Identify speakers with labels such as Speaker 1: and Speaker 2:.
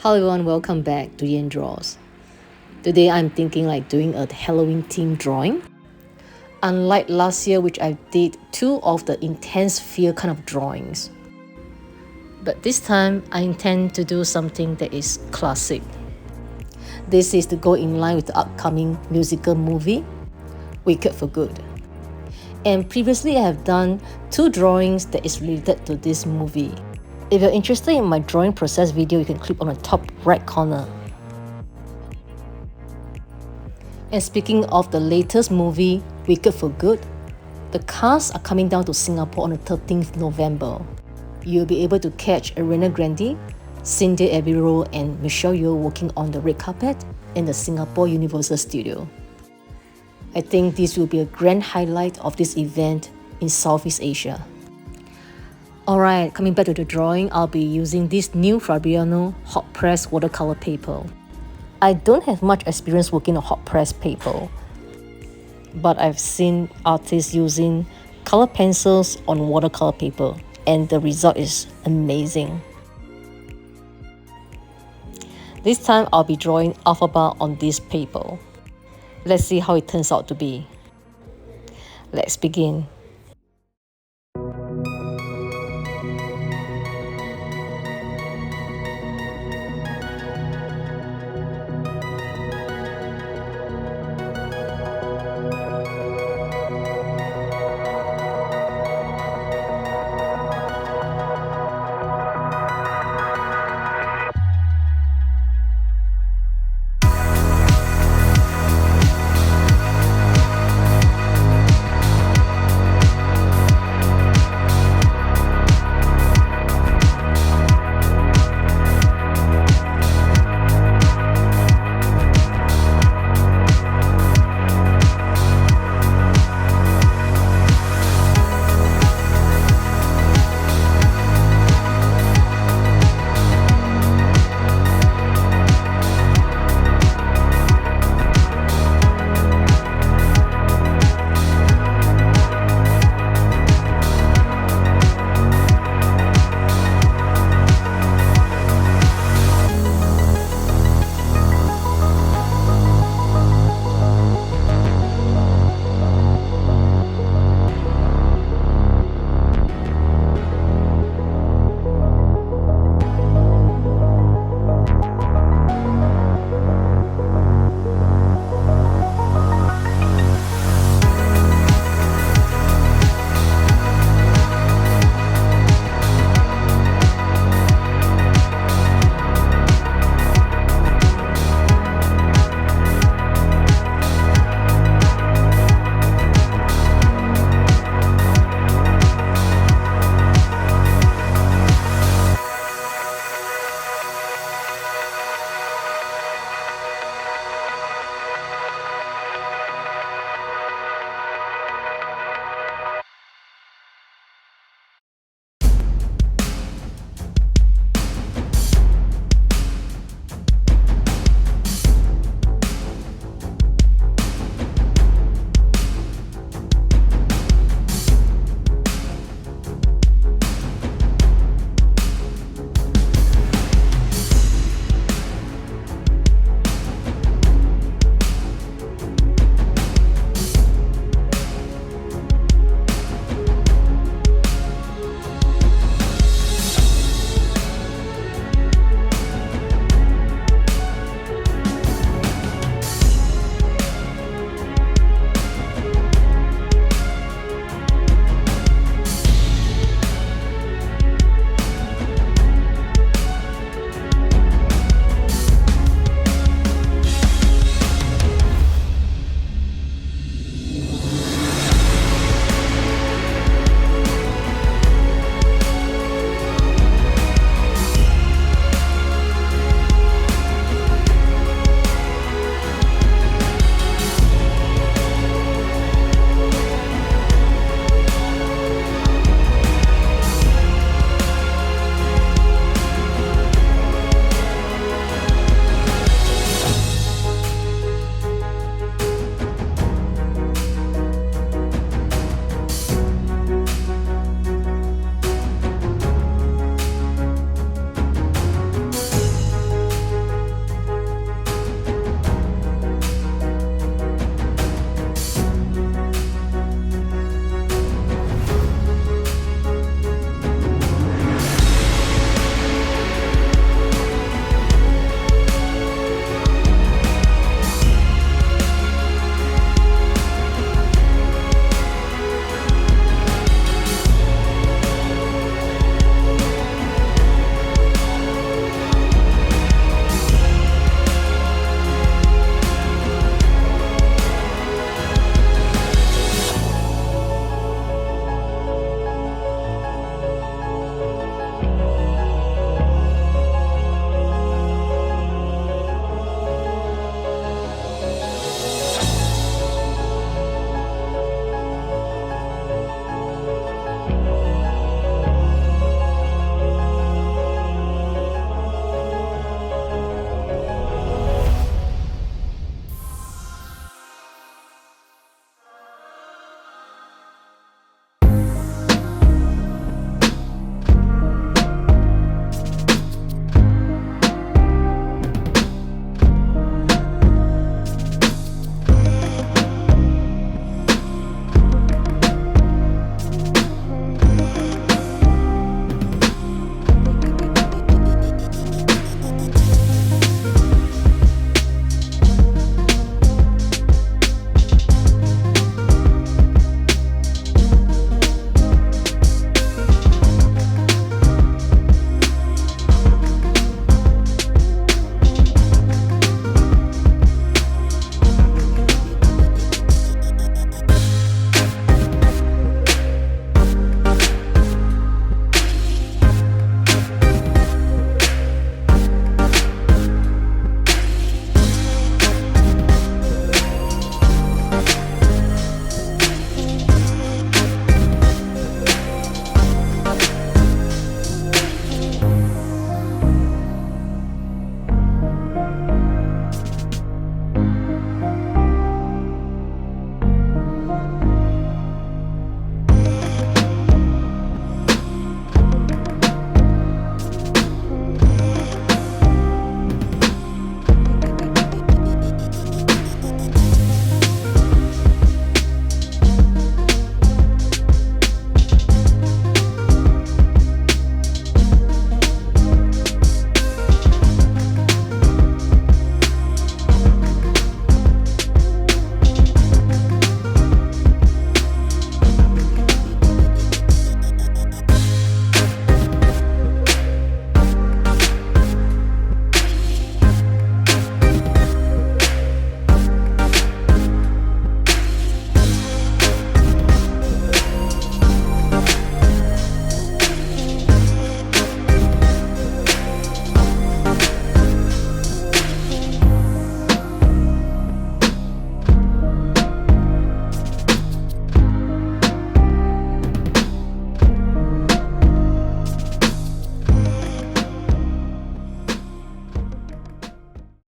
Speaker 1: Hello everyone, welcome back to Yen Draws. Today I'm thinking like doing a Halloween themed drawing. Unlike last year, which I did two of the intense fear kind of drawings. But this time I intend to do something that is classic. This is to go in line with the upcoming musical movie, Wicked for Good. And previously I have done two drawings that is related to this movie. If you're interested in my drawing process video, you can click on the top right corner. And speaking of the latest movie, Wicked for Good, the cast are coming down to Singapore on the 13th November. You'll be able to catch Ariana Grande, Cynthia Erivo, and Michelle Yeoh walking on the red carpet in the Singapore Universal Studio. I think this will be a grand highlight of this event in Southeast Asia. Alright, coming back to the drawing, I'll be using this new Fabriano Hotpress watercolor paper. I don't have much experience working on hot press paper, but I've seen artists using color pencils on watercolor paper, and the result is amazing. This time I'll be drawing Elphaba on this paper. Let's see how it turns out to be. Let's begin.